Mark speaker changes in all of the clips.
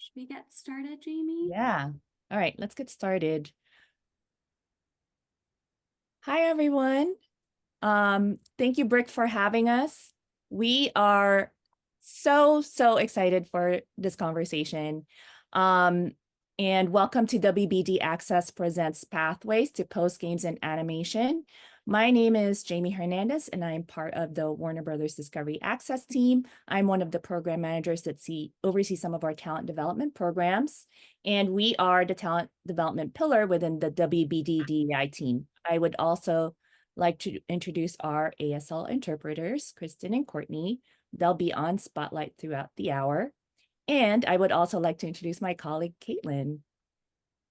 Speaker 1: Should we get started, Jamie?
Speaker 2: Yeah. All right, let's get started. Hi, everyone. Thank you, BRIC, for having us. We are so excited for this conversation. And welcome to WBD Access Presents Pathways to Post Games and Animation. My name is Jamie Hernandez, and I'm part of the Warner Brothers Discovery Access team. I'm one of the program managers that oversee some of our talent development programs, and we are the talent development pillar within the WBD DEI team. I would also like to introduce our ASL interpreters, Kristen and Courtney. They'll be on spotlight throughout the hour. And I would also like to introduce my colleague, Caitlin.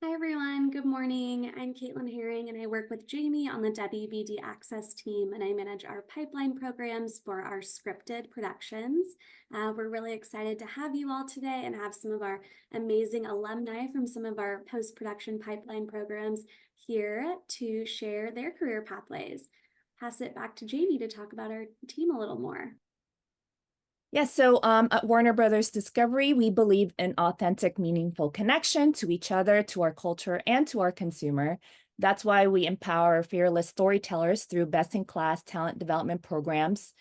Speaker 1: Hi, everyone. Good morning. I'm Caitlin Herring, and I work with Jamie on the WBD Access team, and I manage our pipeline programs for our scripted productions. We're really excited to have you all today and have some of our amazing alumni from some of our post-production pipeline programs here to share their career pathways. Pass it back to Jamie to talk about our team a little more.
Speaker 2: Yeah, so at Warner Brothers Discovery, we believe in authentic, meaningful connection to each other, to our culture, and to our consumer. That's why we empower fearless storytellers through best-in-class talent development programs,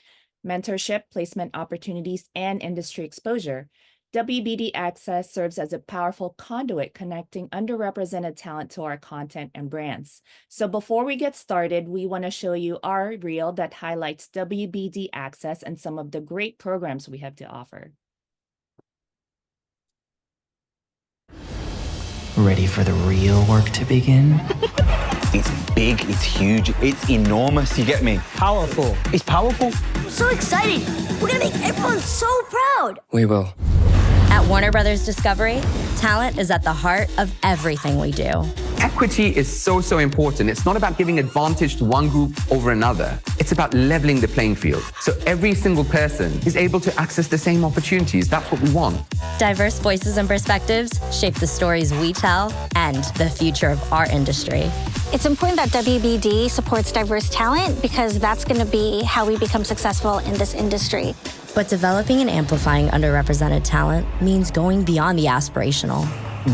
Speaker 2: mentorship, placement opportunities, and industry exposure. WBD Access serves as a powerful conduit connecting underrepresented talent to our content and brands. So before we get started, we want to show you our reel that highlights WBD Access and some of the great programs we have to offer.
Speaker 3: Ready for the real work to begin?
Speaker 4: It's big, it's huge, it's enormous, you get me?
Speaker 3: Powerful.
Speaker 4: It's powerful.
Speaker 5: I'm so excited. We're gonna make everyone so proud.
Speaker 3: We will.
Speaker 5: At Warner Brothers Discovery, talent is at the heart of everything we do.
Speaker 6: Equity is so important. It's not about giving advantage to one group over another. It's about leveling the playing field. So every single person is able to access the same opportunities. That's what we want.
Speaker 5: Diverse voices and perspectives shape the stories we tell and the future of our industry.
Speaker 7: It's important that WBD supports diverse talent because that's going to be how we become successful in this industry.
Speaker 5: But developing and amplifying underrepresented talent means going beyond the aspirational.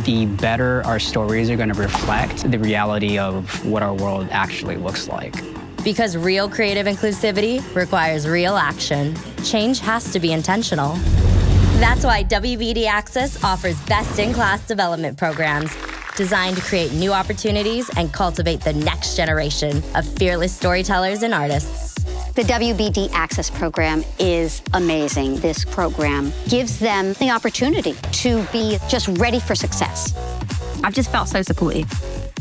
Speaker 8: The better our stories are going to reflect the reality of what our world actually looks like.
Speaker 5: Because real creative inclusivity requires real action. Change has to be intentional. That's why WBD Access offers best-in-class development programs designed to create new opportunities and cultivate the next generation of fearless storytellers and artists.
Speaker 9: The WBD Access program is amazing. This program gives them the opportunity to be just ready for success.
Speaker 10: I've just felt so supported.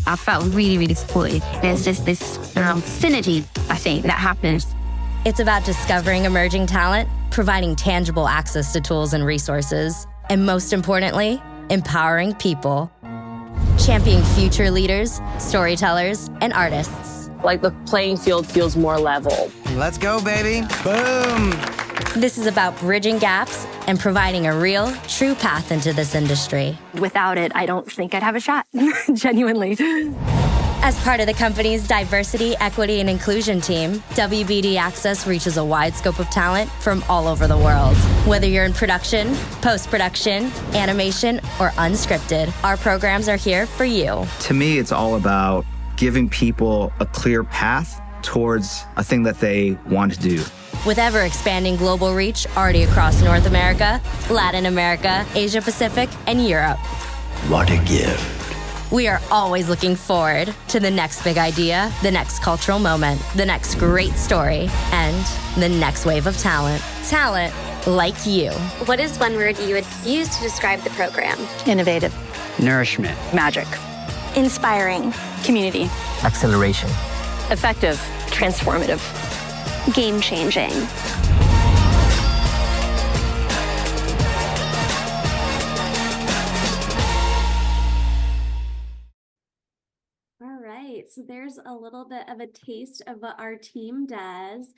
Speaker 10: I felt really supported. There's just this synergy, I think, that happens.
Speaker 5: It's about discovering emerging talent, providing tangible access to tools and resources, and most importantly, empowering people. Championing future leaders, storytellers, and artists.
Speaker 11: Like the playing field feels more level.
Speaker 3: Let's go, baby. Boom.
Speaker 5: This is about bridging gaps and providing a real, true path into this industry.
Speaker 10: Without it, I don't think I'd have a shot, genuinely.
Speaker 5: As part of the company's diversity, equity, and inclusion team, WBD Access reaches a wide scope of talent from all over the world. Whether you're in production, post-production, animation, or unscripted, our programs are here for you.
Speaker 12: To me, it's all about giving people a clear path towards a thing that they want to do.
Speaker 5: With ever-expanding global reach already across North America, Latin America, Asia Pacific, and Europe.
Speaker 3: What a gift.
Speaker 5: We are always looking forward to the next big idea, the next cultural moment, the next great story, and the next wave of talent. Talent like you.
Speaker 13: What is one word you would use to describe the program?
Speaker 9: Innovative.
Speaker 8: Nourishment.
Speaker 10: Magic.
Speaker 7: Inspiring.
Speaker 10: Community.
Speaker 3: Acceleration.
Speaker 10: Effective.
Speaker 13: Transformative. Game-changing.
Speaker 1: All right, so there's a little bit of a taste of what our team does.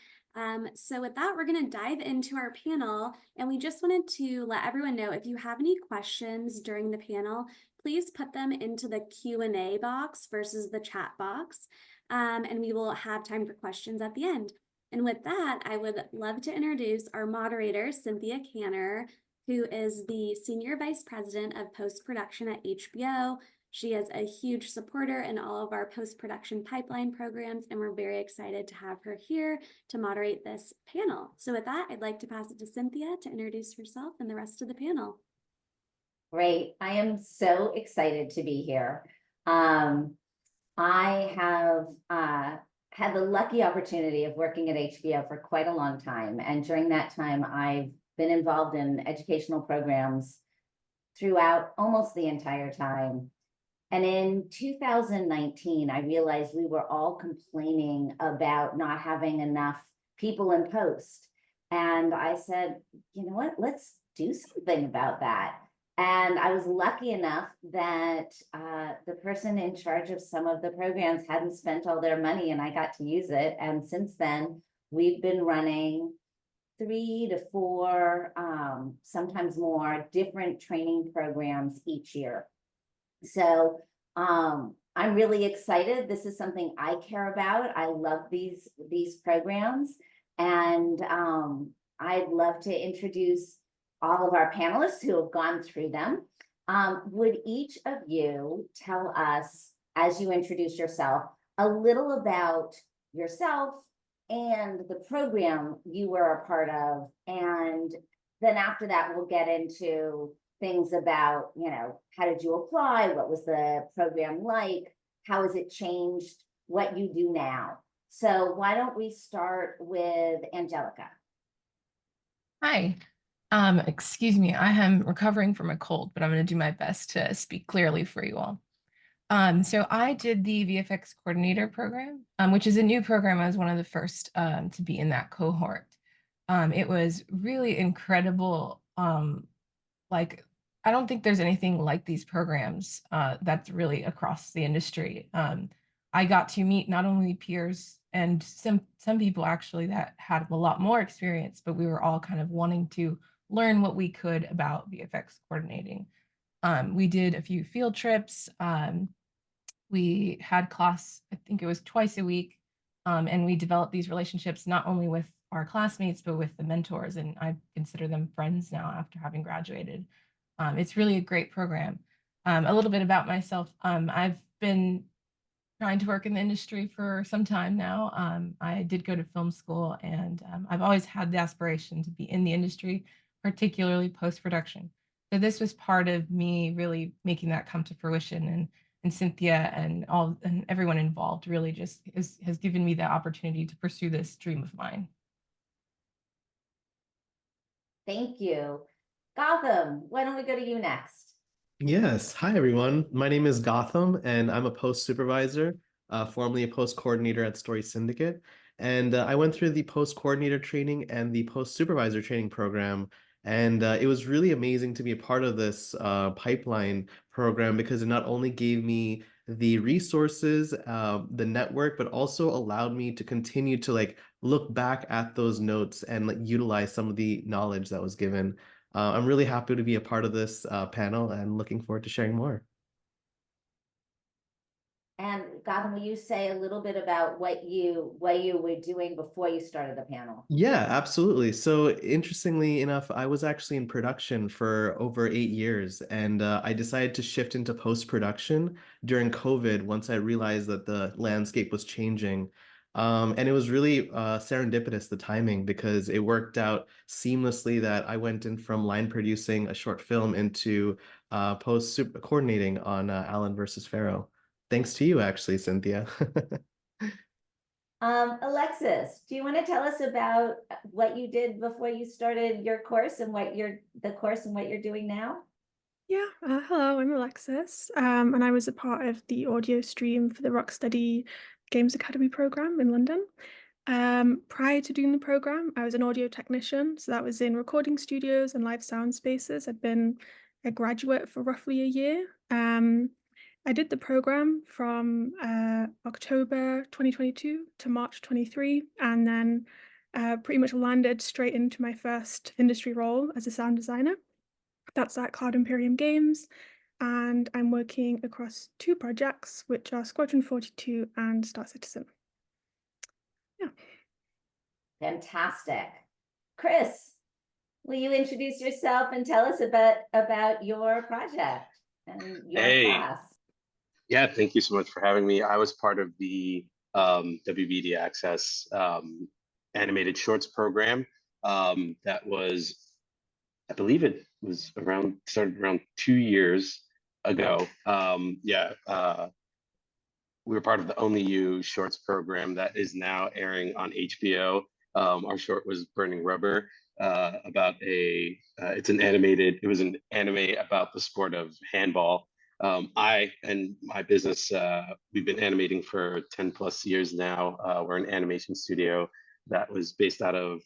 Speaker 1: So with that, we're going to dive into our panel, and we just wanted to let everyone know if you have any questions during the panel, please put them into the Q&A box versus the chat box, and we will have time for questions at the end. And with that, I would love to introduce our moderator, Cynthia Kanner, who is the Senior Vice President of Post-Production at HBO. She is a huge supporter in all of our post-production pipeline programs, and we're very excited to have her here to moderate this panel. So with that, I'd like to pass it to Cynthia to introduce herself and the rest of the panel.
Speaker 14: Great. I am so excited to be here. I have had the lucky opportunity of working at HBO for quite a long time. And during that time, I've been involved in educational programs throughout almost the entire time. And in 2019, I realized we were all complaining about not having enough people in post. And I said, you know what, let's do something about that. And I was lucky enough that the person in charge of some of the programs hadn't spent all their money and I got to use it. And since then, we've been running 3 to 4, sometimes more, different training programs each year. So I'm really excited. This is something I care about. I love these programs. And I'd love to introduce all of our panelists who have gone through them. Would each of you tell us, as you introduce yourself, a little about yourself and the program you were a part of? And then after that, we'll get into things about, you know, how did you apply? What was the program like? How has it changed what you do now? So why don't we start with Angelica?
Speaker 15: Hi. Excuse me, I am recovering from a cold, but I'm going to do my best to speak clearly for you all. So I did the VFX coordinator program, which is a new program. I was one of the first to be in that cohort. It was really incredible. Like, I don't think there's anything like these programs that's really across the industry. I got to meet not only peers and some people actually that had a lot more experience, but we were all kind of wanting to learn what we could about VFX coordinating. We did a few field trips. We had class, I think it was twice a week, and we developed these relationships not only with our classmates, but with the mentors, and I consider them friends now after having graduated. It's really a great program. A little bit about myself. I've been trying to work in the industry for some time now. I did go to film school, and I've always had the aspiration to be in the industry, particularly post-production. So this was part of me really making that come to fruition, and Cynthia and everyone involved really just has given me the opportunity to pursue this dream of mine.
Speaker 14: Thank you. Gautam, why don't we go to you next?
Speaker 16: Yes. Hi, everyone. My name is Gautam, and I'm a post supervisor, formerly a post coordinator at Story Syndicate. And I went through the post coordinator training and the post supervisor training program. And it was really amazing to be a part of this pipeline program because it not only gave me the resources, the network, but also allowed me to continue to look back at those notes and utilize some of the knowledge that was given. I'm really happy to be a part of this panel and looking forward to sharing more.
Speaker 14: And Gautam, will you say a little bit about what you were doing before you started the panel?
Speaker 16: Yeah, absolutely. So interestingly enough, I was actually in production for over 8 years, and I decided to shift into post-production during COVID once I realized that the landscape was changing. And it was really serendipitous, the timing, because it worked out seamlessly that I went in from line producing a short film into post coordinating on Alan versus Pharaoh. Thanks to you, actually, Cynthia.
Speaker 14: Alexis, do you want to tell us about what you did before you started your course and what you're doing now?
Speaker 17: Yeah, hello, I'm Alexis, and I was a part of the audio stream for the Rocksteady Games Academy program in London. Prior to doing the program, I was an audio technician, so that was in recording studios and live sound spaces. I'd been a graduate for roughly a year. I did the program from October 2022 to March 23, and then pretty much landed straight into my first industry role as a sound designer. That's at Cloud Imperium Games, and I'm working across 2 projects, which are Squadron 42 and Star Citizen. Yeah.
Speaker 14: Fantastic. Chris, will you introduce yourself and tell us about your project and your class?
Speaker 18: Yeah, thank you so much for having me. I was part of the WBD Access animated shorts program. That was, I believe it was started around 2 years ago. We were part of the Only You shorts program that is now airing on HBO. Our short was Burning Rubber, about it was an anime about the sport of handball. I and my business, we've been animating for 10 plus years now. We're an animation studio that was based out of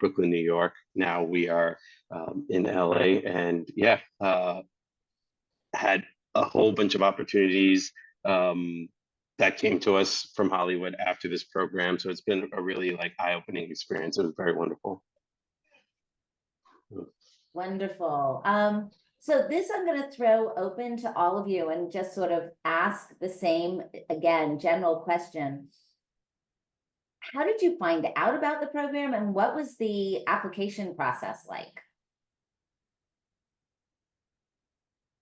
Speaker 18: Brooklyn, New York. Now we are in LA, and had a whole bunch of opportunities that came to us from Hollywood after this program. So it's been a really eye-opening experience. It was very wonderful.
Speaker 14: Wonderful. So this I'm going to throw open to all of you and just sort of ask the same, again, general question. How did you find out about the program, and what was the application process like?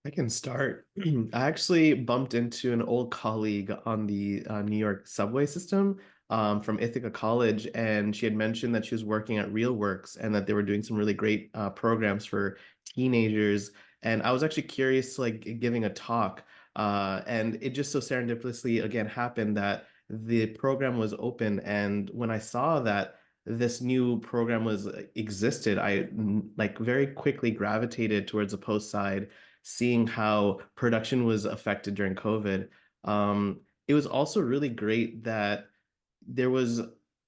Speaker 16: I can start. I actually bumped into an old colleague on the New York subway system from Ithaca College, and she had mentioned that she was working at RealWorks and that they were doing some really great programs for teenagers. And I was actually curious, giving a talk, and it just so serendipitously again happened that the program was open. And when I saw that this new program existed, I very quickly gravitated towards the post side, seeing how production was affected during COVID. It was also really great that there was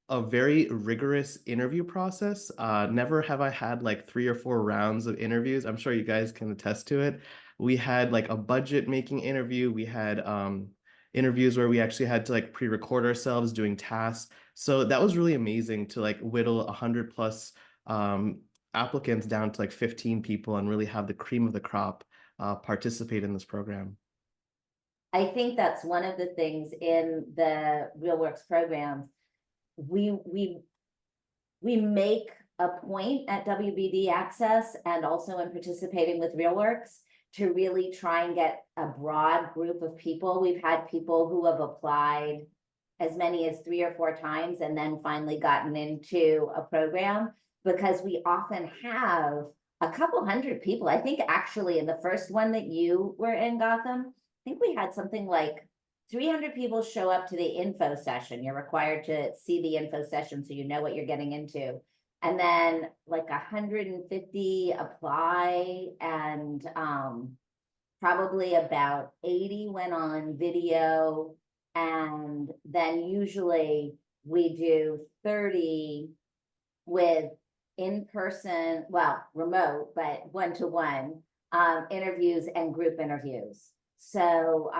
Speaker 16: a very rigorous interview process. Never have I had 3 or 4 rounds of interviews. I'm sure you guys can attest to it. We had a budget making interview. We had interviews where we actually had to pre-record ourselves doing tasks. So that was really amazing to whittle 100 plus applicants down to 15 people and really have the cream of the crop participate in this program.
Speaker 14: I think that's one of the things in the RealWorks programs. We make a point at WBD Access and also in participating with RealWorks to really try and get a broad group of people. We've had people who have applied as many as 3 or 4 times and then finally gotten into a program, because we often have a couple hundred people. I think actually in the first one that you were in, Gautam, I think we had something like 300 people show up to the info session. You're required to see the info session so you know what you're getting into. And then 150 apply, and probably about 80 went on video. And then usually we do 30 with in-person, well, remote, but one-to-one interviews and group interviews. So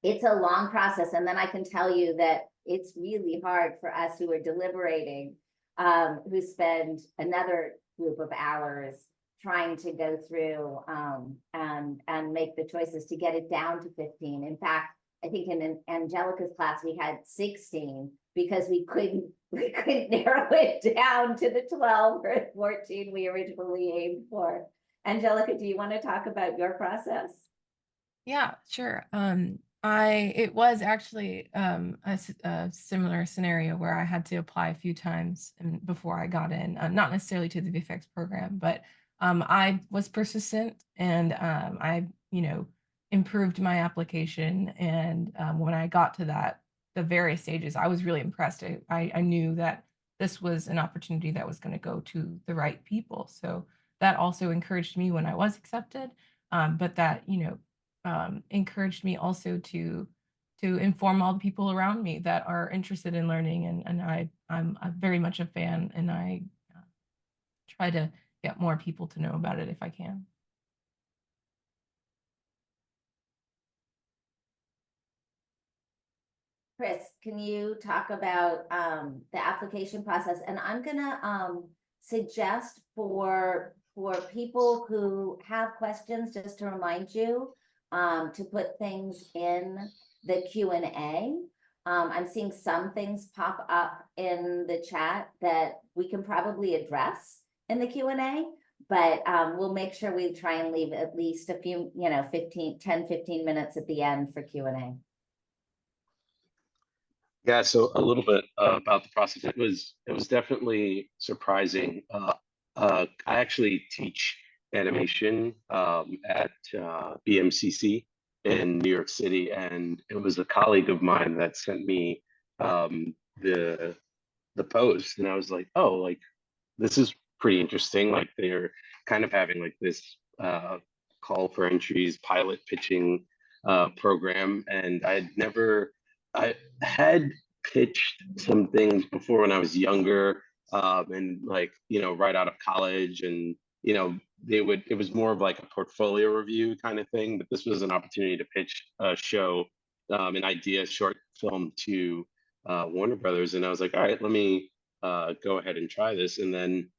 Speaker 14: it's a long process. And then I can tell you that it's really hard for us who are deliberating, who spend another group of hours trying to go through and make the choices to get it down to 15. In fact, I think in Angelica's class, we had 16 because we couldn't narrow it down to the 12 or 14 we originally aimed for. Angelica, do you want to talk about your process?
Speaker 15: Yeah, sure. It was actually a similar scenario where I had to apply a few times before I got in, not necessarily to the VFX program, but I was persistent, and I, improved my application. And when I got to the various stages, I was really impressed. I knew that this was an opportunity that was going to go to the right people. So that also encouraged me when I was accepted, but that, encouraged me also to inform all the people around me that are interested in learning. And I'm very much a fan, and I try to get more people to know about it if I can.
Speaker 14: Chris, can you talk about the application process? And I'm gonna suggest for people who have questions, just to remind you, to put things in the Q&A. I'm seeing some things pop up in the chat that we can probably address in the Q&A, but we'll make sure we try and leave at least a few, 10-15 minutes at the end for Q&A.
Speaker 18: Yeah, so a little bit about the process. It was definitely surprising. I actually teach animation at BMCC in New York City, and it was a colleague of mine that sent me the post, and I was like, oh, like this is pretty interesting. Like they're kind of having like this call for entries pilot pitching program, and I had pitched some things before when I was younger, and like, right out of college, and, it was more of like a portfolio review kind of thing, but this was an opportunity to pitch a show, an idea short film to Warner Brothers. And I was like, all right, let me go ahead and try this. And then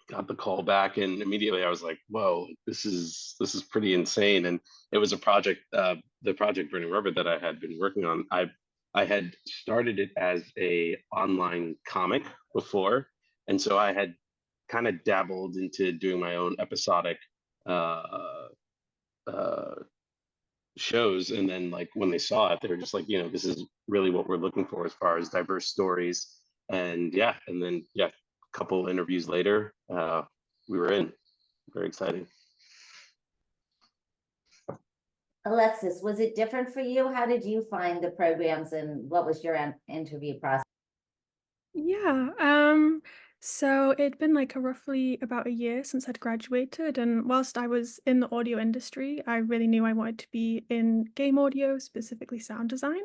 Speaker 18: got the call back, and immediately I was like, whoa, this is pretty insane. And it was a project, the project Burning Rubber that I had been working on. I had started it as a online comic before, and so I had kind of dabbled into doing my own episodic shows. And then like when they saw it, they were just like, this is really what we're looking for as far as diverse stories. And yeah, a couple interviews later, we were in. Very exciting.
Speaker 14: Alexis, was it different for you? How did you find the programs, and what was your interview process?
Speaker 17: Yeah, so it'd been like roughly about a year since I'd graduated, and whilst I was in the audio industry, I really knew I wanted to be in game audio, specifically sound design.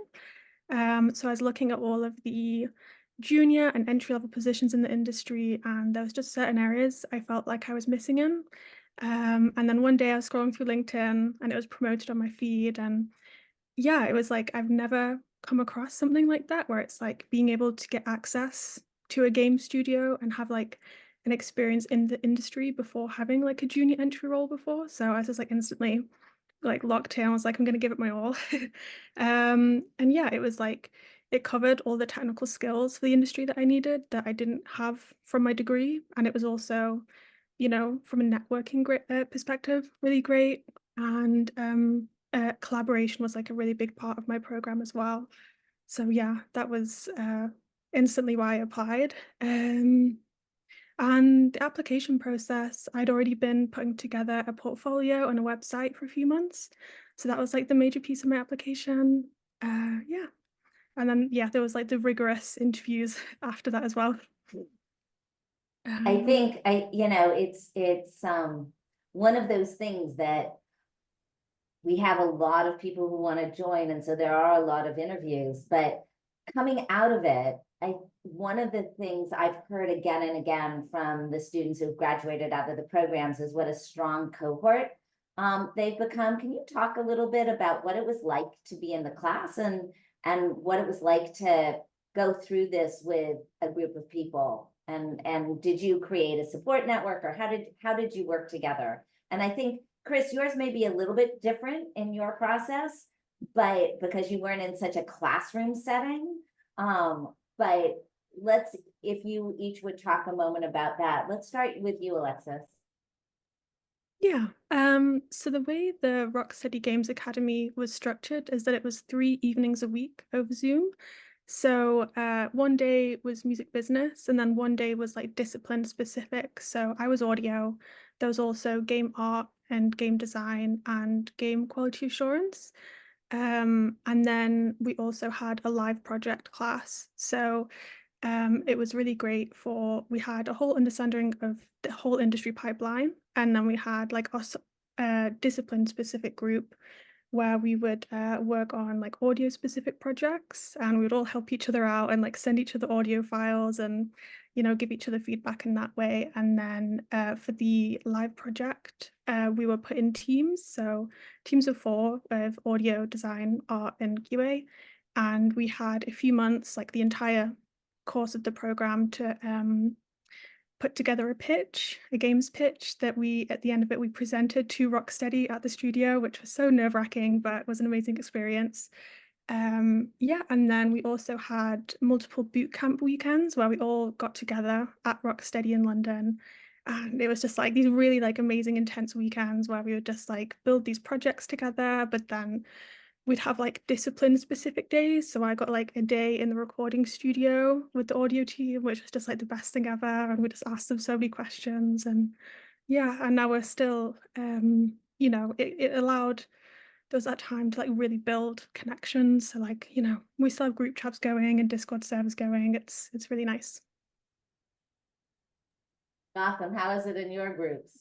Speaker 17: So I was looking at all of the junior and entry-level positions in the industry, and there was just certain areas I felt like I was missing in. And then one day I was scrolling through LinkedIn, and it was promoted on my feed, and yeah, it was like I've never come across something like that, where it's like being able to get access to a game studio and have like an experience in the industry before having like a junior entry role before. So I was just like instantly like locked in. I was like, I'm gonna give it my all. And yeah, it was like it covered all the technical skills for the industry that I needed that I didn't have from my degree, and it was also, from a networking perspective, really great. And collaboration was like a really big part of my program as well. So yeah, that was instantly why I applied. And the application process, I'd already been putting together a portfolio and a website for a few months. So that was like the major piece of my application. Yeah. And then, yeah, there was like the rigorous interviews after that as well.
Speaker 14: I think it's one of those things that we have a lot of people who want to join, and so there are a lot of interviews, but coming out of it, one of the things I've heard again and again from the students who've graduated out of the programs is what a strong cohort they've become. Can you talk a little bit about what it was like to be in the class, and what it was like to go through this with a group of people? And did you create a support network, or how did you work together? And I think, Chris, yours may be a little bit different in your process, but because you weren't in such a classroom setting. But if you each would talk a moment about that. Let's start with you, Alexis.
Speaker 17: Yeah, so the way the Rocksteady Games Academy was structured is that it was 3 evenings a week over Zoom. So one day was music business, and then one day was like discipline specific. So I was audio. There was also game art and game design and game quality assurance. And then we also had a live project class. So it was really great we had a whole understanding of the whole industry pipeline. And then we had like a discipline specific group where we would work on like audio specific projects, and we would all help each other out and like send each other audio files and give each other feedback in that way. And then for the live project, we were put in teams, so teams of 4 with audio, design, art, and QA. And we had a few months, like the entire course of the program, to put together a games pitch that at the end of it, we presented to Rocksteady at the studio, which was so nerve-wracking, but was an amazing experience. Yeah, and then we also had multiple boot camp weekends where we all got together at Rocksteady in London, And it was just like these really like amazing intense weekends where we would just like build these projects together, but then we'd have like discipline specific days. So I got like a day in the recording studio with the audio team, which was just like the best thing ever. And we just asked them so many questions. And yeah, and now we're still, it allowed there was that time to like really build connections. So like, we still have group chats going and Discord servers going. It's really nice.
Speaker 14: Gotham, how is it in your groups?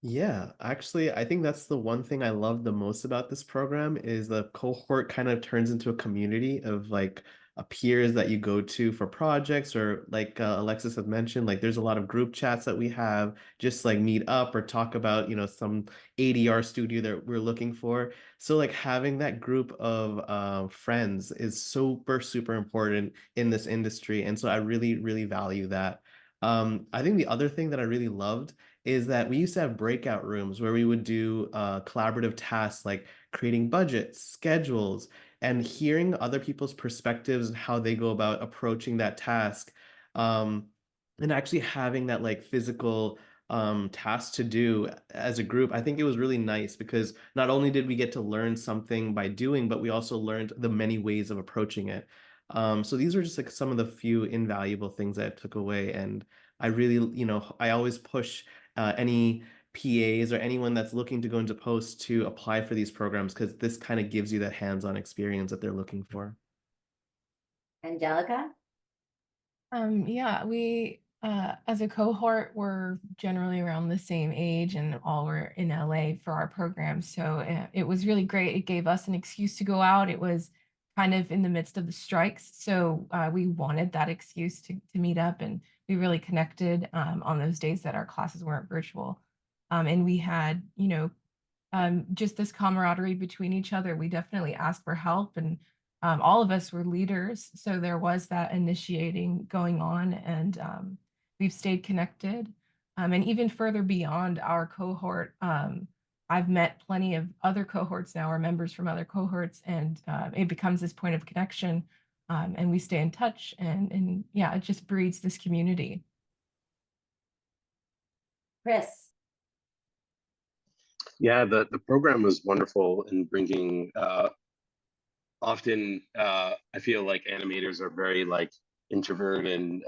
Speaker 16: Yeah, actually, I think that's the one thing I love the most about this program is the cohort kind of turns into a community of like peers that you go to for projects or like Alexis had mentioned, like there's a lot of group chats that we have just like meet up or talk about, some ADR studio that we're looking for. So like having that group of friends is super, super important in this industry. And so I really, really value that. I think the other thing that I really loved is that we used to have breakout rooms where we would do collaborative tasks like creating budgets, schedules, and hearing other people's perspectives and how they go about approaching that task. And actually having that like physical task to do as a group, I think it was really nice because not only did we get to learn something by doing, but we also learned the many ways of approaching it. So these were just like some of the few invaluable things that I took away. And I really, I always push any PAs or anyone that's looking to go into post to apply for these programs because this kind of gives you that hands-on experience that they're looking for.
Speaker 14: Angelica?
Speaker 15: Yeah, we as a cohort were generally around the same age and all were in LA for our program. So it was really great. It gave us an excuse to go out. It was kind of in the midst of the strikes. So we wanted that excuse to meet up and we really connected on those days that our classes weren't virtual. And we had, just this camaraderie between each other. We definitely asked for help and all of us were leaders. So there was that initiating going on and we've stayed connected. And even further beyond our cohort, I've met plenty of other cohorts now or members from other cohorts and it becomes this point of connection and we stay in touch and yeah, it just breeds this community.
Speaker 14: Chris?
Speaker 18: Yeah, the program was wonderful in bringing often I feel like animators are very like introverted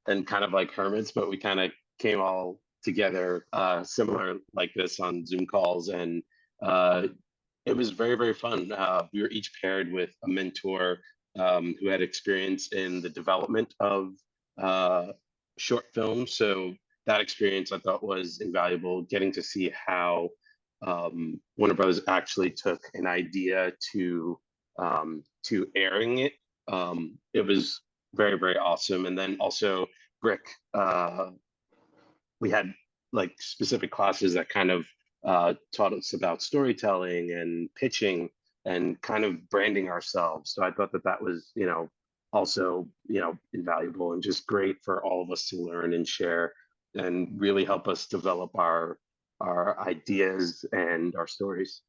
Speaker 18: and kind of like hermits, but we kind of came all together similar like this on Zoom calls and it was very, very fun. We were each paired with a mentor who had experience in the development of short films. So that experience I thought was invaluable, getting to see how Warner Brothers actually took an idea to airing it. It was very, very awesome. And then also BRIC, we had like specific classes that kind of taught us about storytelling and pitching and kind of branding ourselves. So I thought that that was, also, invaluable and just great for all of us to learn and share and really help us develop our ideas and our stories.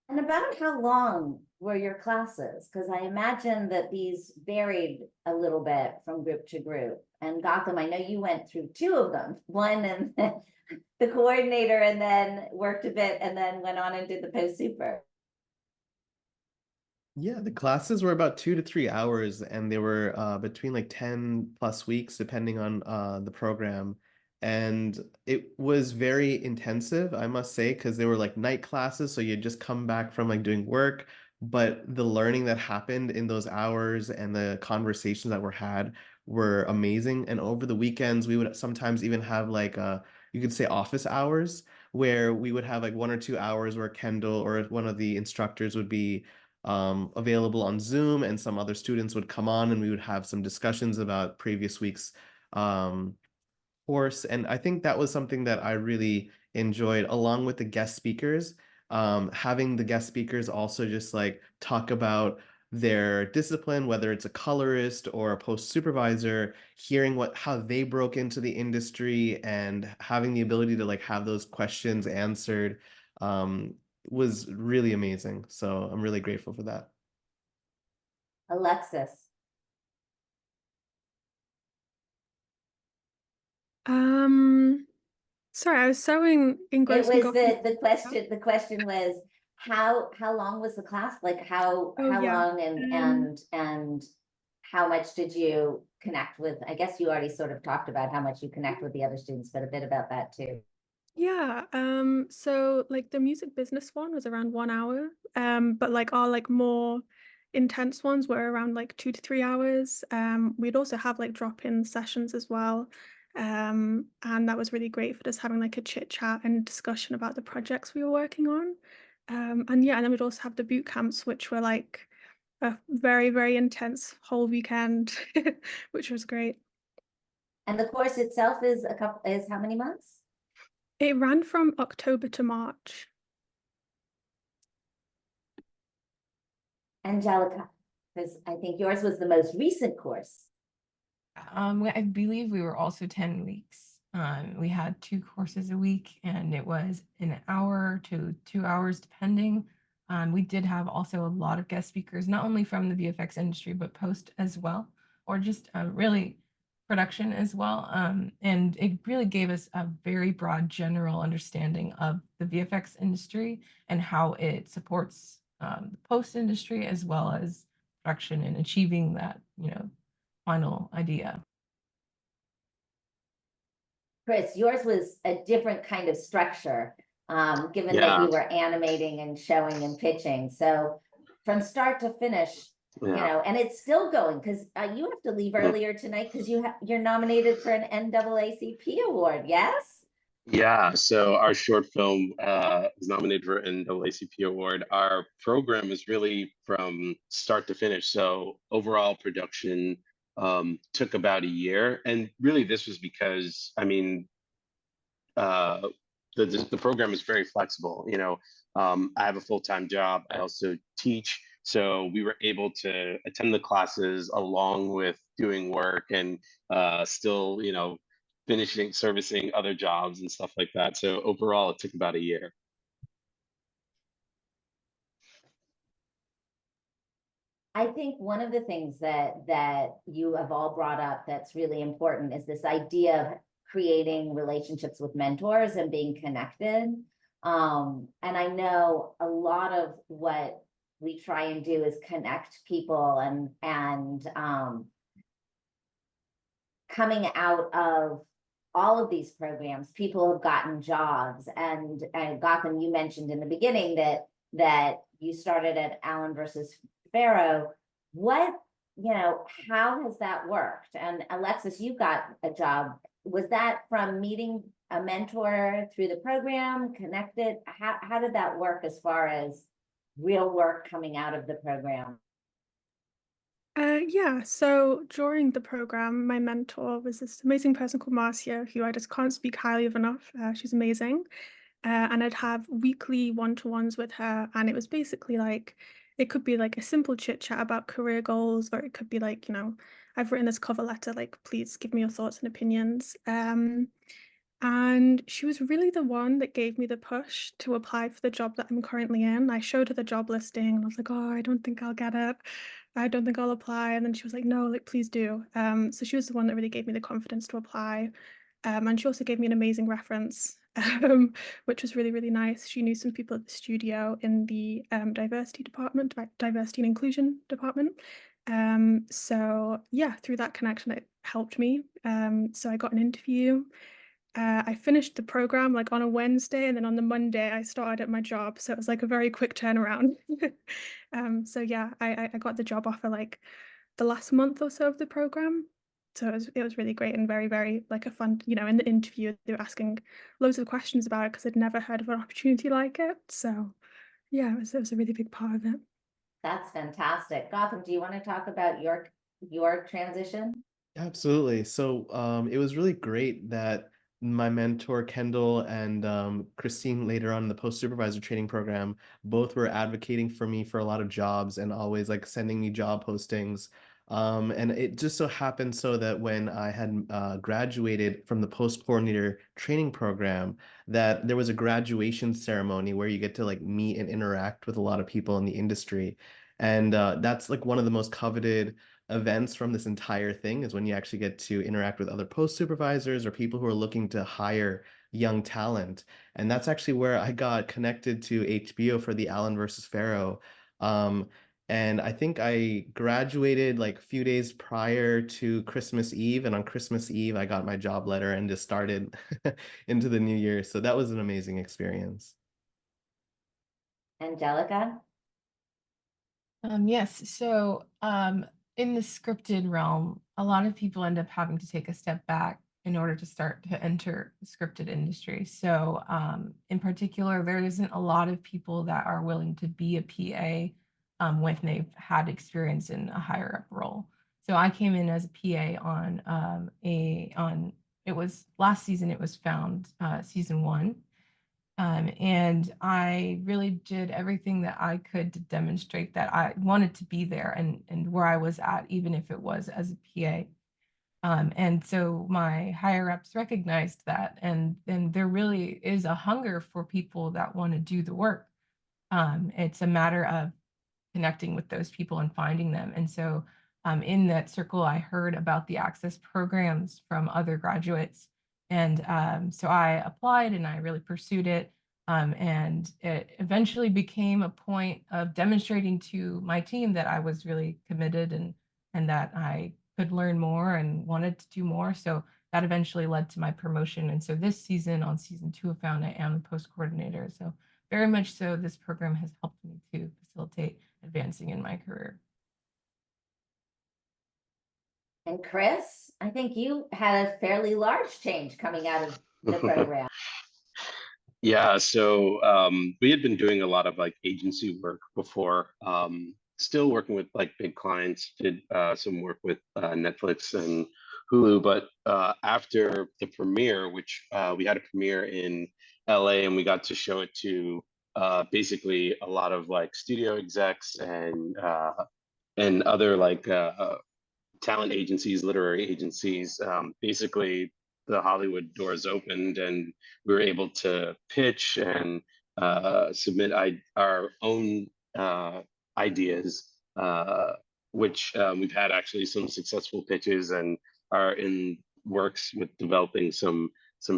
Speaker 14: And about how long were your classes? Because I imagine that these varied a little bit from group to group. And Gautam, I know you went through two of them, one and the coordinator and then worked a bit and then went on and did the post super.
Speaker 16: Yeah, the classes were about 2 to 3 hours and they were between like 10+ weeks, depending on the program. And it was very intensive, I must say, because they were like night classes. So you'd just come back from like doing work, but the learning that happened in those hours and the conversations that were had were amazing. And over the weekends, we would sometimes even have like you could say office hours where we would have like 1 or 2 hours where Kendall or one of the instructors would be available on Zoom and some other students would come on and we would have some discussions about previous week's course. And I think that was something that I really enjoyed along with the guest speakers. Having the guest speakers also just like talk about their discipline, whether it's a colorist or a post supervisor, hearing how they broke into the industry and having the ability to like have those questions answered was really amazing. So I'm really grateful for that.
Speaker 14: Alexis?
Speaker 17: Sorry, I was so
Speaker 14: It
Speaker 17: engrossed in
Speaker 14: was
Speaker 17: Gautam.
Speaker 14: the question was how long was the class? Like
Speaker 17: Oh
Speaker 14: how
Speaker 17: yeah.
Speaker 14: long and how much did you connect with? I guess you already sort of talked about how much you connect with the other students, but a bit about that too.
Speaker 17: Yeah, so like the music business one was around 1 hour, but like our like more intense ones were around like 2 to 3 hours. We'd also have like drop-in sessions as well. And that was really great for just having like a chit chat and discussion about the projects we were working on. And yeah, and then we'd also have the boot camps, which were like a very, very intense whole weekend, which was great.
Speaker 14: And the course itself is is how many months?
Speaker 17: It ran from October to March.
Speaker 14: Angelica, because I think yours was the most recent course.
Speaker 15: I believe we were also 10 weeks. We had 2 courses a week, and it was an hour to 2 hours, depending. We did have also a lot of guest speakers, not only from the VFX industry, but post as well, or just really production as well. And it really gave us a very broad general understanding of the VFX industry and how it supports the post industry as well as production and achieving that, final idea.
Speaker 14: Chris, yours was a different kind of structure, given that you were animating and showing and pitching. So from start to finish, and it's still going because you have to leave earlier tonight because you're nominated for an NAACP award. Yes.
Speaker 18: Yeah, so our short film is nominated for an NAACP award. Our program is really from start to finish. So overall production took about a year, and really this was because the program is very flexible. I have a full-time job. I also teach, so we were able to attend the classes along with doing work and still, finishing servicing other jobs and stuff like that. So overall, it took about a year.
Speaker 14: I think one of the things that you have all brought up that's really important is this idea of creating relationships with mentors and being connected. And I know a lot of what we try and do is connect people and coming out of all of these programs, people have gotten jobs. And Gautam, you mentioned in the beginning that you started at Allen versus Farrow. How has that worked? And Alexis, you got a job. Was that from meeting a mentor through the program, connected? How did that work as far as real work coming out of the program?
Speaker 17: Yeah, so during the program, my mentor was this amazing person called Marcia, who I just can't speak highly of enough. She's amazing. And I'd have weekly one-to-ones with her, and it was basically like, it could be like a simple chit chat about career goals, or it could be like, I've written this cover letter, like, please give me your thoughts and opinions. And she was really the one that gave me the push to apply for the job that I'm currently in. I showed her the job listing and I was like, oh, I don't think I'll get it. I don't think I'll apply. And then she was like, no, like, please do. So she was the one that really gave me the confidence to apply. And she also gave me an amazing reference, which was really, really nice. She knew some people at the studio in the diversity department, diversity and inclusion department. So yeah, through that connection, it helped me. So I got an interview. I finished the program like on a Wednesday, and then on the Monday I started at my job. So it was like a very quick turnaround. So yeah, I got the job offer like the last month or so of the program. So it was really great and very, very like a fun, in the interview they were asking loads of questions about it because I'd never heard of an opportunity like it. So yeah, it was a really big part of it.
Speaker 14: That's fantastic. Gautam, do you want to talk about your transition?
Speaker 16: Absolutely. So it was really great that my mentor Kendall and Christine later on in the post supervisor training program both were advocating for me for a lot of jobs and always like sending me job postings. And it just so happened so that when I had graduated from the post coordinator training program, that there was a graduation ceremony where you get to like meet and interact with a lot of people in the industry. And that's like one of the most coveted events from this entire thing is when you actually get to interact with other post supervisors or people who are looking to hire young talent. And that's actually where I got connected to HBO for the Allen versus Pharaoh. And I think I graduated like a few days prior to Christmas Eve. And on Christmas Eve, I got my job letter and just started into the new year. So that was an amazing experience.
Speaker 14: Angelica?
Speaker 15: Yes, so in the scripted realm, a lot of people end up having to take a step back in order to start to enter the scripted industry. So in particular, there isn't a lot of people that are willing to be a PA when they've had experience in a higher up role. So I came in as a PA on it was last season, it was found season 1. And I really did everything that I could to demonstrate that I wanted to be there and where I was at, even if it was as a PA. And so my higher ups recognized that, and there really is a hunger for people that want to do the work. It's a matter of connecting with those people and finding them. And so in that circle, I heard about the access programs from other graduates. And so I applied and I really pursued it. And it eventually became a point of demonstrating to my team that I was really committed and that I could learn more and wanted to do more. So that eventually led to my promotion. And so this season, on season 2 of Found, I am the post coordinator. So very much so, this program has helped me to facilitate advancing in my career.
Speaker 14: And Chris, I think you had a fairly large change coming out of the program.
Speaker 18: Yeah, so we had been doing a lot of like agency work before, still working with like big clients, did some work with Netflix and Hulu, but after the premiere, which we had a premiere in LA and we got to show it to basically a lot of like studio execs and other like talent agencies, literary agencies. Basically, the Hollywood doors opened and we were able to pitch and submit our own ideas, which we've had actually some successful pitches and are in works with developing some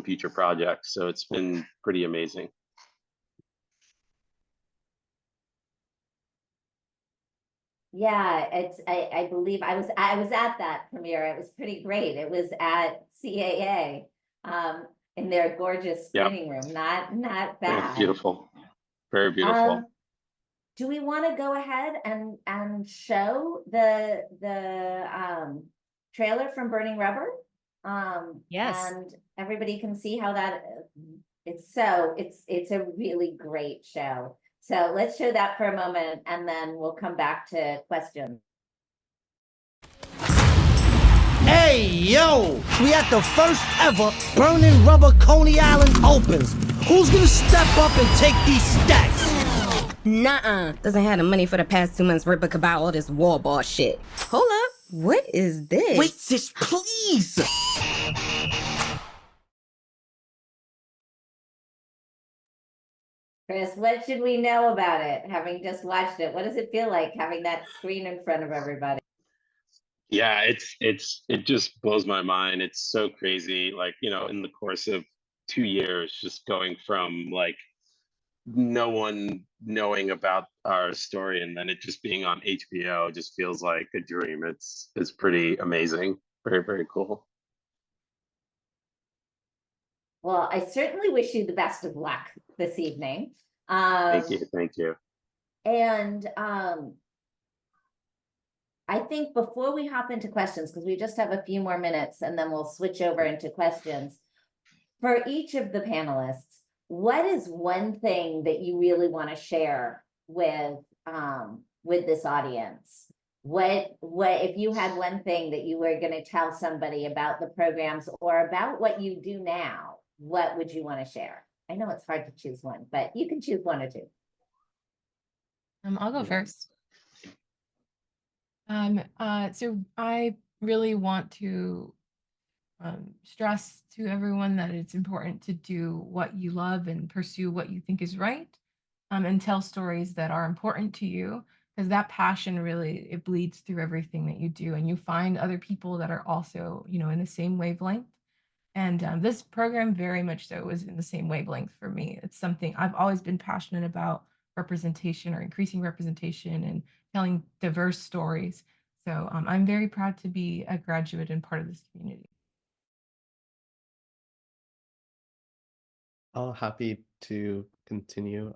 Speaker 18: future projects. So it's been pretty amazing.
Speaker 14: Yeah, it's I believe I was at that premiere. It was pretty great. It was at CAA in their gorgeous screening room. Not bad.
Speaker 18: Yeah, beautiful. Very beautiful.
Speaker 14: Do we want to go ahead and show the trailer from Burning Rubber?
Speaker 2: Yes.
Speaker 14: And everybody can see how that it's a really great show. So let's show that for a moment and then we'll come back to questions.
Speaker 3: Hey, yo! We at the first ever Burning Rubber Coney Island Opens. Who's gonna step up and take these stacks?
Speaker 19: Nuh-uh. Doesn't have the money for the past 2 months worth about all this wall ball shit. Hold up. What is this?
Speaker 3: Wait, sis, please!
Speaker 14: Chris, what should we know about it, having just watched it? What does it feel like having that screen in front of everybody?
Speaker 18: Yeah, it just blows my mind. It's so crazy. Like, you know, in the course of 2 years, just going from like no one knowing about our story and then it just being on HBO just feels like a dream. It's pretty amazing. Very, very cool.
Speaker 14: Well, I certainly wish you the best of luck this evening.
Speaker 18: Thank you.
Speaker 14: And I think before we hop into questions, because we just have a few more minutes and then we'll switch over into questions. For each of the panelists, what is one thing that you really want to share with this audience? What if you had one thing that you were going to tell somebody about the programs or about what you do now? What would you want to share? I know it's hard to choose one, but you can choose one or two.
Speaker 15: I'll go first. So I really want to stress to everyone that it's important to do what you love and pursue what you think is right, and tell stories that are important to you, because that passion really, it bleeds through everything that you do, and you find other people that are also, in the same wavelength. And this program very much so was in the same wavelength for me. It's something I've always been passionate about, representation or increasing representation and telling diverse stories. So I'm very proud to be a graduate and part of this community.
Speaker 16: Oh, happy to continue.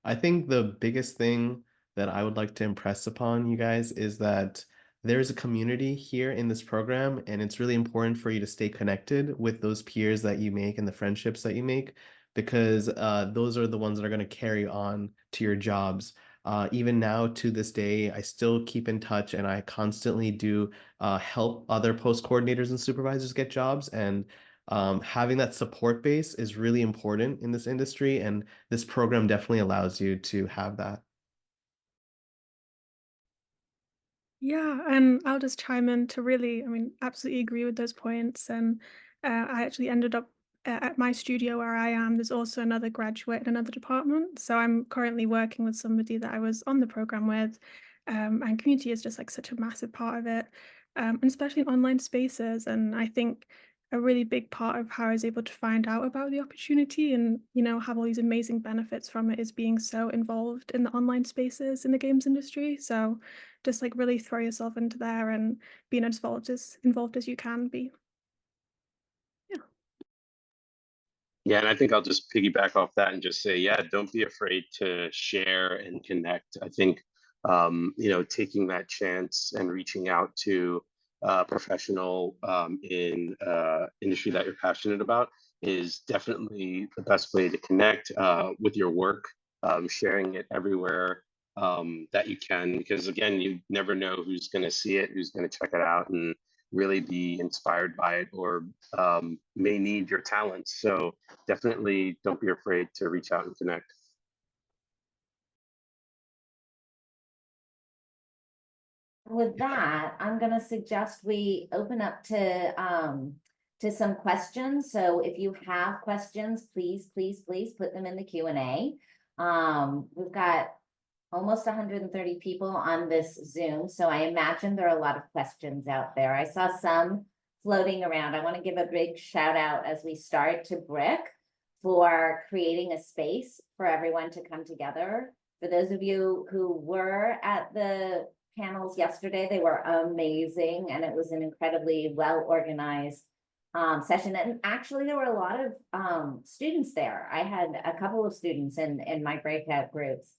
Speaker 16: I think the biggest thing that I would like to impress upon you guys is that there's a community here in this program, and it's really important for you to stay connected with those peers that you make and the friendships that you make, because those are the ones that are going to carry on to your jobs. Even now to this day, I still keep in touch, and I constantly do help other post coordinators and supervisors get jobs. And having that support base is really important in this industry, and this program definitely allows you to have that.
Speaker 17: Yeah, and I'll just chime in to really, absolutely agree with those points. And I actually ended up at my studio where I am. There's also another graduate in another department. So I'm currently working with somebody that I was on the program with. And community is just like such a massive part of it, and especially in online spaces. And I think a really big part of how I was able to find out about the opportunity and, have all these amazing benefits from it is being so involved in the online spaces in the games industry. So just like really throw yourself into there and being as involved as you can be.
Speaker 18: Yeah, and I think I'll just piggyback off that and just say, yeah, don't be afraid to share and connect. I think, taking that chance and reaching out to a professional in industry that you're passionate about is definitely the best way to connect with your work, sharing it everywhere that you can, because again, you never know who's going to see it, who's going to check it out, and really be inspired by it, or may need your talents. So definitely don't be afraid to reach out and connect.
Speaker 14: With that, I'm going to suggest we open up to some questions. So if you have questions, please put them in the Q&A. We've got almost 130 people on this Zoom, so I imagine there are a lot of questions out there. I saw some floating around. I want to give a big shout out as we start to BRIC for creating a space for everyone to come together. For those of you who were at the panels yesterday, they were amazing, and it was an incredibly well organized session. And actually there were a lot of students there. I had a couple of students in my breakout groups,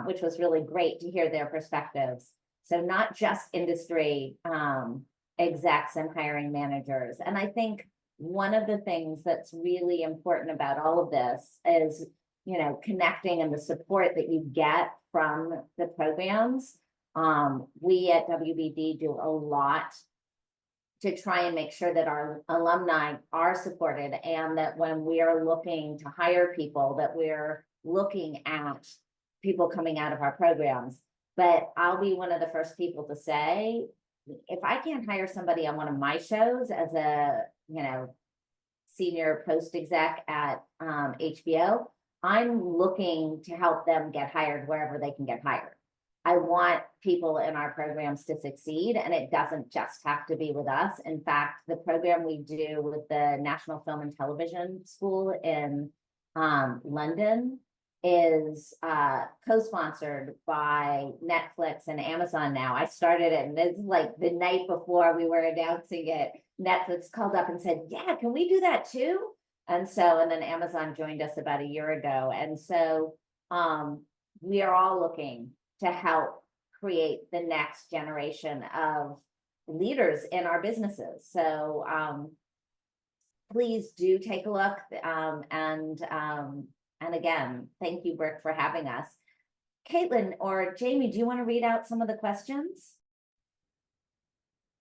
Speaker 14: which was really great to hear their perspectives. So not just industry execs and hiring managers. And I think one of the things that's really important about all of this is, connecting and the support that you get from the programs. We at WBD do a lot to try and make sure that our alumni are supported, and that when we are looking to hire people, that we're looking at people coming out of our programs. But I'll be one of the first people to say, if I can't hire somebody on one of my shows as a, senior post exec at HBO, I'm looking to help them get hired wherever they can get hired. I want people in our programs to succeed, and it doesn't just have to be with us. In fact, the program we do with the National Film and Television School in London is co-sponsored by Netflix and Amazon now. I started it, and it's like the night before we were announcing it, Netflix called up and said, yeah, can we do that too? And then Amazon joined us about a year ago. And so we are all looking to help create the next generation of leaders in our businesses. So please do take a look. And again, thank you, BRIC, for having us. Caitlin or Jamie, do you want to read out some of the questions?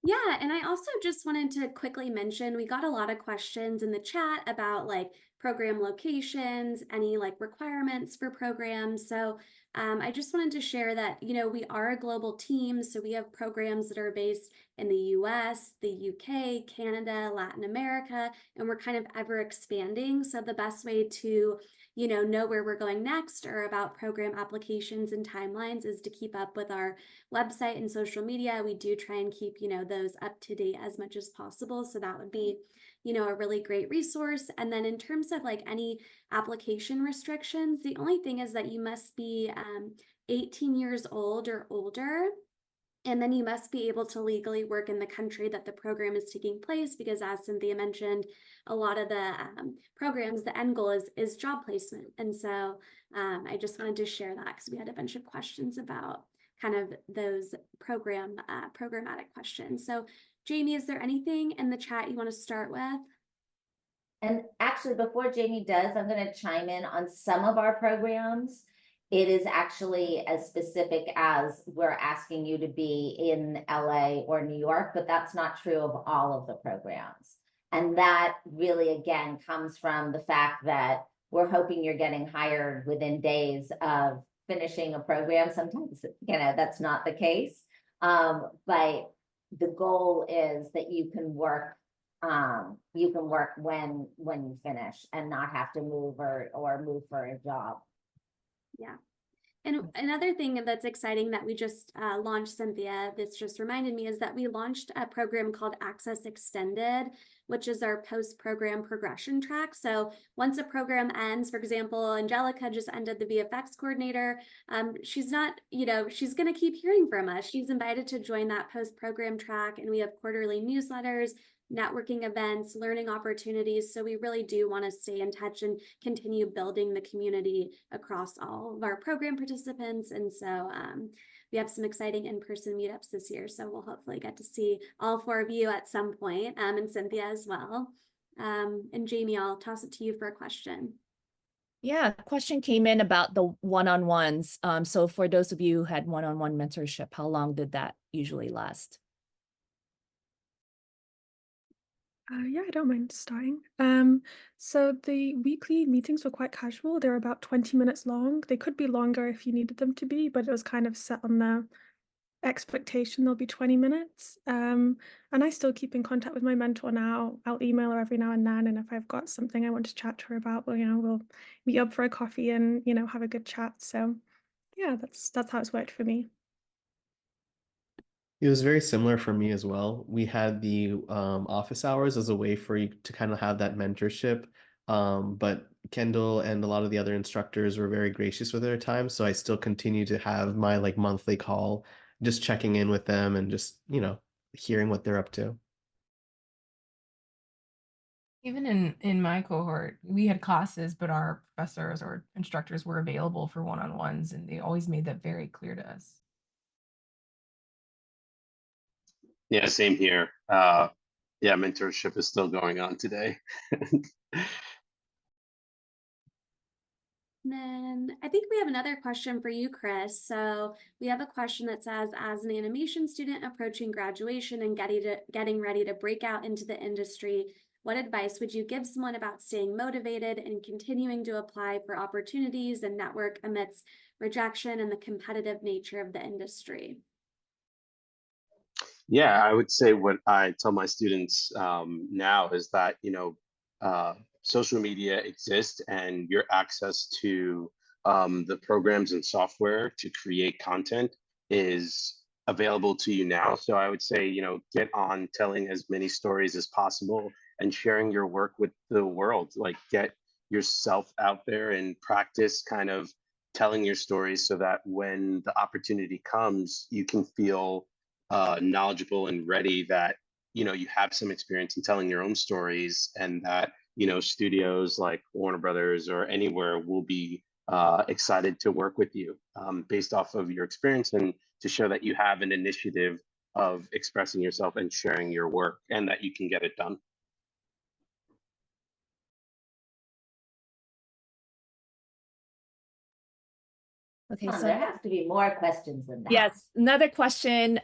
Speaker 1: Yeah, and I also just wanted to quickly mention, we got a lot of questions in the chat about like program locations, any like requirements for programs. So I just wanted to share that, we are a global team. So we have programs that are based in the US, the UK, Canada, Latin America, and we're kind of ever expanding. So the best way to know where we're going next or about program applications and timelines is to keep up with our website and social media. We do try and keep, those up to date as much as possible. So that would be, a really great resource. And then in terms of like any application restrictions, the only thing is that you must be 18 years old or older. And then you must be able to legally work in the country that the program is taking place, because as Cynthia mentioned, a lot of the programs, the end goal is job placement. And so I just wanted to share that because we had a bunch of questions about kind of those programmatic questions. So Jamie, is there anything in the chat you want to start with?
Speaker 14: And actually, before Jamie does, I'm going to chime in on some of our programs. It is actually as specific as we're asking you to be in LA or New York, but that's not true of all of the programs. And that really, again, comes from the fact that we're hoping you're getting hired within days of finishing a program. Sometimes, that's not the case. But the goal is that you can work when you finish and not have to move or move for a job.
Speaker 1: Yeah. And another thing that's exciting that we just launched, Cynthia, this just reminded me, is that we launched a program called Access Extended, which is our post-program progression track. So once a program ends, for example, Angelica just ended the VFX coordinator. She's not, she's going to keep hearing from us. She's invited to join that post-program track, and we have quarterly newsletters, networking events, learning opportunities. So we really do want to stay in touch and continue building the community across all of our program participants. And so we have some exciting in-person meetups this year. So we'll hopefully get to see all 4 of you at some point, and Cynthia as well. And Jamie, I'll toss it to you for a question.
Speaker 2: Yeah, a question came in about the one-on-ones. So for those of you who had one-on-one mentorship, how long did that usually last?
Speaker 17: Yeah, I don't mind starting. So the weekly meetings were quite casual. They were about 20 minutes long. They could be longer if you needed them to be, but it was kind of set on the expectation they'll be 20 minutes. And I still keep in contact with my mentor now. I'll email her every now and then, and if I've got something I want to chat to her about, we'll meet up for a coffee and have a good chat. So yeah, that's how it's worked for me.
Speaker 16: It was very similar for me as well. We had the office hours as a way for you to kind of have that mentorship. But Kendall and a lot of the other instructors were very gracious with their time. So I still continue to have my like monthly call, just checking in with them and just, hearing what they're up to.
Speaker 15: Even in my cohort, we had classes, but our professors or instructors were available for one-on-ones, and they always made that very clear to us.
Speaker 18: Yeah, same here. Yeah, mentorship is still going on today.
Speaker 1: Then I think we have another question for you, Chris. So we have a question that says, as an animation student approaching graduation and getting ready to break out into the industry, what advice would you give someone about staying motivated and continuing to apply for opportunities and network amidst rejection and the competitive nature of the industry?
Speaker 18: Yeah, I would say what I tell my students now is that, social media exists and your access to the programs and software to create content is available to you now. So I would say, get on telling as many stories as possible and sharing your work with the world. Like, get yourself out there and practice kind of telling your stories so that when the opportunity comes, you can feel knowledgeable and ready, that you have some experience in telling your own stories, and that studios like Warner Brothers or anywhere will be excited to work with you based off of your experience, and to show that you have an initiative of expressing yourself and sharing your work, and that you can get it done.
Speaker 2: Okay,
Speaker 14: so
Speaker 2: there
Speaker 14: has to be more questions than that.
Speaker 2: Yes, another question.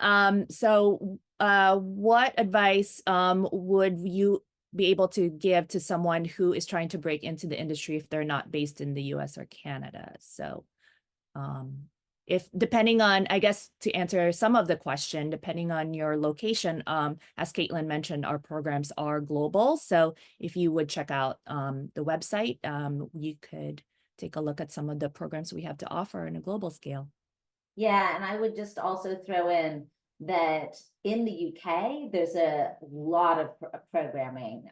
Speaker 2: So what advice would you be able to give to someone who is trying to break into the industry if they're not based in the US or Canada. So if depending on, I guess to answer some of the question, depending on your location, as Caitlin mentioned, our programs are global. So if you would check out the website, you could take a look at some of the programs we have to offer on a global scale.
Speaker 14: Yeah, and I would just also throw in that in the UK, there's a lot of programming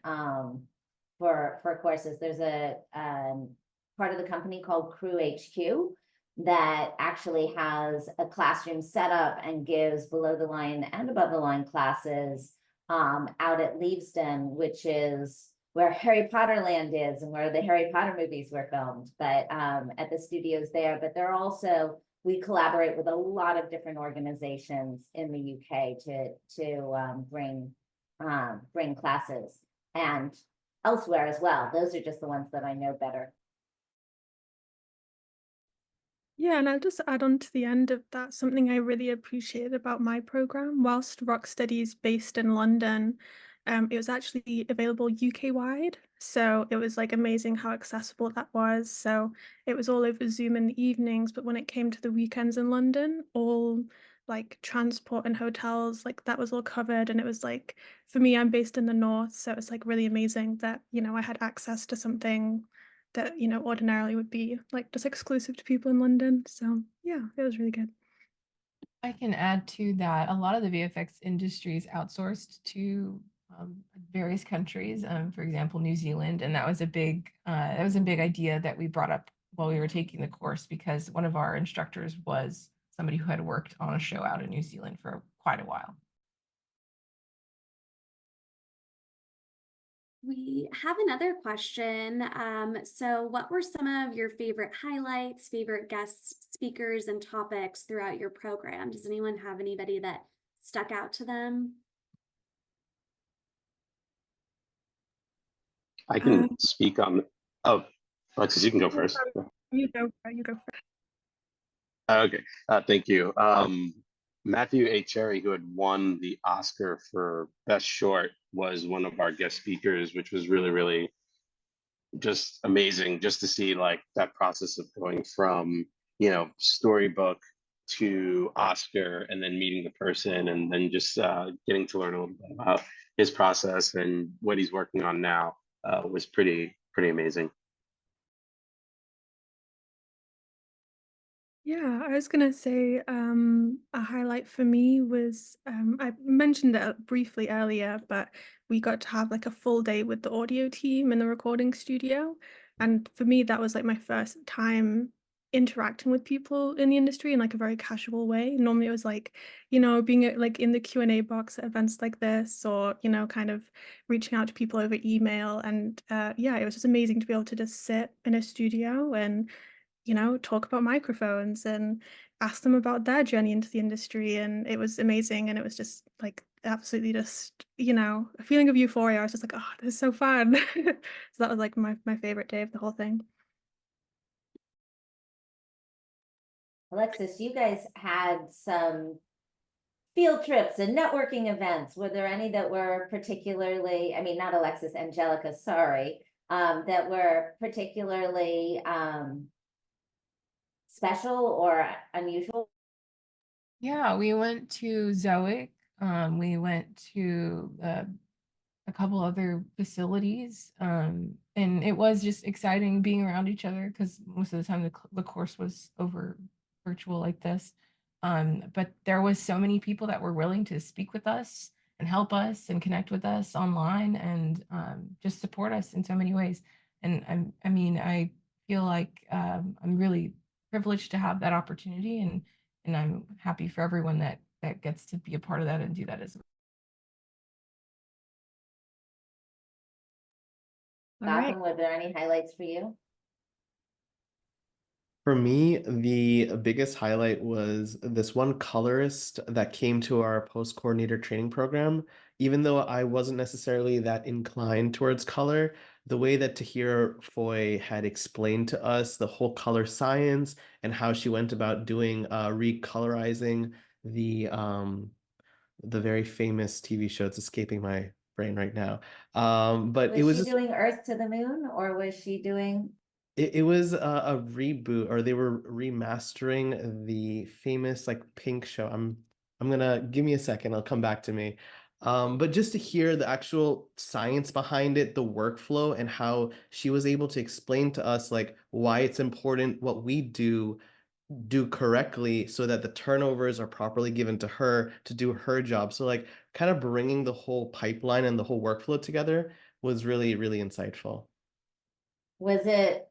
Speaker 14: for courses. There's a part of the company called Crew HQ that actually has a classroom set up and gives below the line and above the line classes out at Leavesden, which is where Harry Potter Land is and where the Harry Potter movies were filmed, but at the studios there. But they're also, we collaborate with a lot of different organizations in the UK to bring classes, and elsewhere as well. Those are just the ones that I know better.
Speaker 17: Yeah, and I'll just add on to the end of that, something I really appreciated about my program. Whilst Rock Studies based in London, it was actually available UK-wide. So it was like amazing how accessible that was. So it was all over Zoom in the evenings, but when it came to the weekends in London, all like transport and hotels, like that was all covered. And it was like, for me, I'm based in the north, so it's like really amazing that, you know, I had access to something that, you know, ordinarily would be like just exclusive to people in London. So yeah, it was really good.
Speaker 15: I can add to that. A lot of the VFX industry is outsourced to various countries. For example, New Zealand, and that was a big idea that we brought up while we were taking the course, because one of our instructors was somebody who had worked on a show out in New Zealand for quite a while.
Speaker 1: We have another question. So what were some of your favorite highlights, favorite guest speakers and topics throughout your program? Does anyone have anybody that stuck out to them?
Speaker 18: I can speak on, oh, Alexis, you can go first.
Speaker 17: You go first.
Speaker 18: Okay, thank you. Matthew A. Cherry, who had won the Oscar for Best Short, was one of our guest speakers, which was really, really just amazing just to see like that process of going from, you know, storybook to Oscar and then meeting the person and then just getting to learn a little bit about his process and what he's working on now was pretty amazing.
Speaker 17: Yeah, I was gonna say a highlight for me was I mentioned it briefly earlier, but we got to have like a full day with the audio team in the recording studio. And for me, that was like my first time interacting with people in the industry in like a very casual way. Normally it was like, you know, being like in the Q&A box at events like this, or, you know, kind of reaching out to people over email. And yeah, it was just amazing to be able to just sit in a studio and, you know, talk about microphones and ask them about their journey into the industry. And it was amazing. And it was just like absolutely just, you know, a feeling of euphoria. I was just like, oh, this is so fun. So that was like my favorite day of the whole thing.
Speaker 14: Alexis, you guys had some field trips and networking events. Were there any that were particularly, I mean, not Alexis, Angelica, sorry, that were particularly special or unusual?
Speaker 15: Yeah, we went to Zoic. We went to a couple other facilities, and it was just exciting being around each other because most of the time the course was over virtual like this. But there was so many people that were willing to speak with us and help us and connect with us online and just support us in so many ways. And I mean, I feel like I'm really privileged to have that opportunity, and I'm happy for everyone that gets to be a part of that and do that as well.
Speaker 14: Gautam, were there any highlights for you?
Speaker 16: For me, the biggest highlight was this one colorist that came to our post coordinator training program. Even though I wasn't necessarily that inclined towards color, the way that Tahir Foy had explained to us the whole color science and how she went about doing recolorizing the very famous TV show, it's escaping my brain right now. But it was
Speaker 14: she
Speaker 16: just
Speaker 14: doing Earth to the Moon, or was she doing?
Speaker 16: it was a reboot, or they were remastering the famous like Pink show. I'm gonna give me a second, it'll come back to me. But just to hear the actual science behind it, the workflow, and how she was able to explain to us like why it's important what we do correctly so that the turnovers are properly given to her to do her job. So like kind of bringing the whole pipeline and the whole workflow together was really, really insightful.
Speaker 14: Was it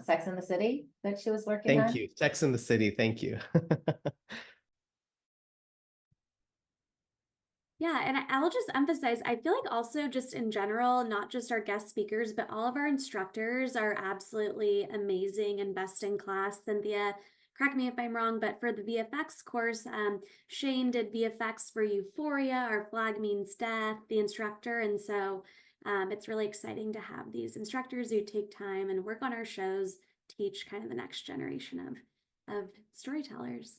Speaker 14: Sex and the City that she was working on?
Speaker 16: Thank you. Sex and the City. Thank you.
Speaker 1: Yeah, and I'll just emphasize, I feel like also just in general, not just our guest speakers, but all of our instructors are absolutely amazing and best in class. Cynthia, correct me if I'm wrong, but for the VFX course, Shane did VFX for Euphoria, Our Flag Means Death, the instructor. And so it's really exciting to have these instructors who take time and work on our shows, teach kind of the next generation of storytellers.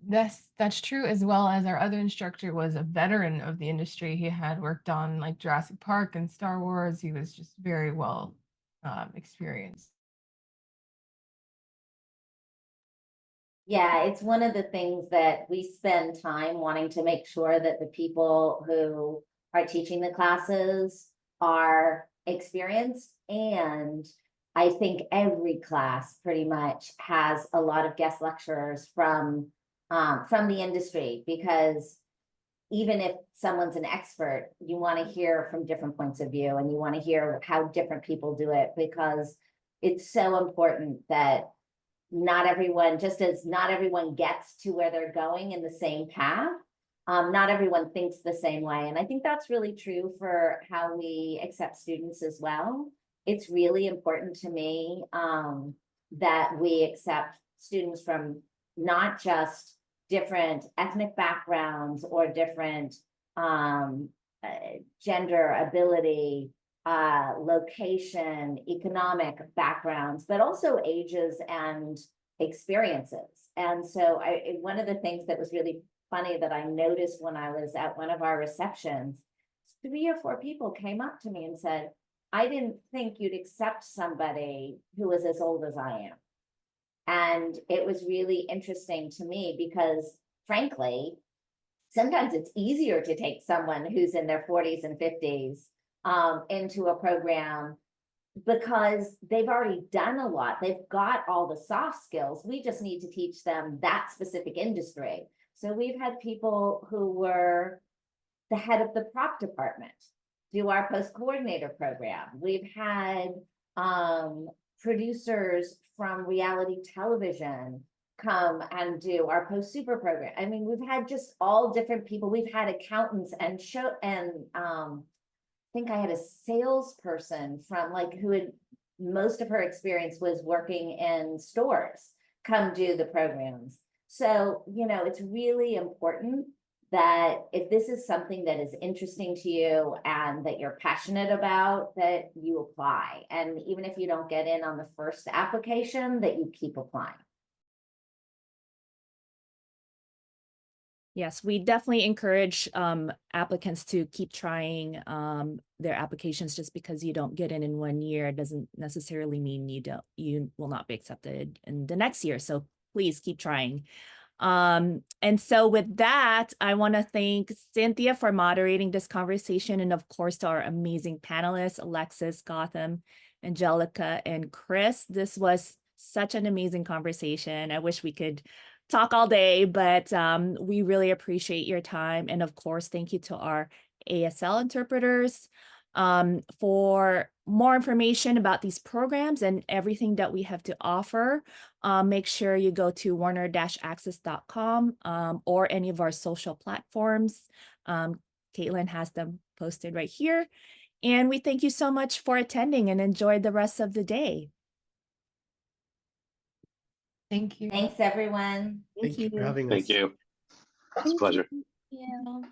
Speaker 15: That's true, as well as our other instructor was a veteran of the industry. He had worked on like Jurassic Park and Star Wars. He was just very well experienced.
Speaker 14: Yeah, it's one of the things that we spend time wanting to make sure that the people who are teaching the classes are experienced. And I think every class pretty much has a lot of guest lecturers from the industry, because even if someone's an expert, you want to hear from different points of view, and you want to hear how different people do it, because it's so important that not everyone, just as not everyone gets to where they're going in the same path, not everyone thinks the same way. And I think that's really true for how we accept students as well. It's really important to me that we accept students from not just different ethnic backgrounds or different gender, ability, location, economic backgrounds, but also ages and experiences. And so one of the things that was really funny that I noticed when I was at one of our receptions, 3 or 4 people came up to me and said, I didn't think you'd accept somebody who was as old as I am. And it was really interesting to me because, frankly, sometimes it's easier to take someone who's in their 40s and 50s into a program because they've already done a lot. They've got all the soft skills. We just need to teach them that specific industry. So we've had people who were the head of the prop department do our post coordinator program. We've had producers from reality television come and do our post super program. I mean, we've had just all different people. We've had accountants and I think I had a salesperson from who had most of her experience was working in stores come do the programs. So, it's really important that if this is something that is interesting to you and that you're passionate about, that you apply. And even if you don't get in on the first application, that you keep applying.
Speaker 2: Yes, we definitely encourage applicants to keep trying their applications. Just because you don't get in 1 year doesn't necessarily mean you will not be accepted in the next year. So please keep trying. And so with that, I want to thank Cynthia for moderating this conversation, and of course to our amazing panelists, Alexis, Gautam, Angelica, and Chris. This was such an amazing conversation. I wish we could talk all day, but we really appreciate your time. And of course, thank you to our ASL interpreters. For more information about these programs and everything that we have to offer, make sure you go to warner-access.com or any of our social platforms. Caitlin has them posted right here. And we thank you so much for attending, and enjoy the rest of the day.
Speaker 15: Thank you.
Speaker 14: Thanks, everyone.
Speaker 16: Thank you for having us.
Speaker 18: Thank you. It's a pleasure.
Speaker 1: Thank you.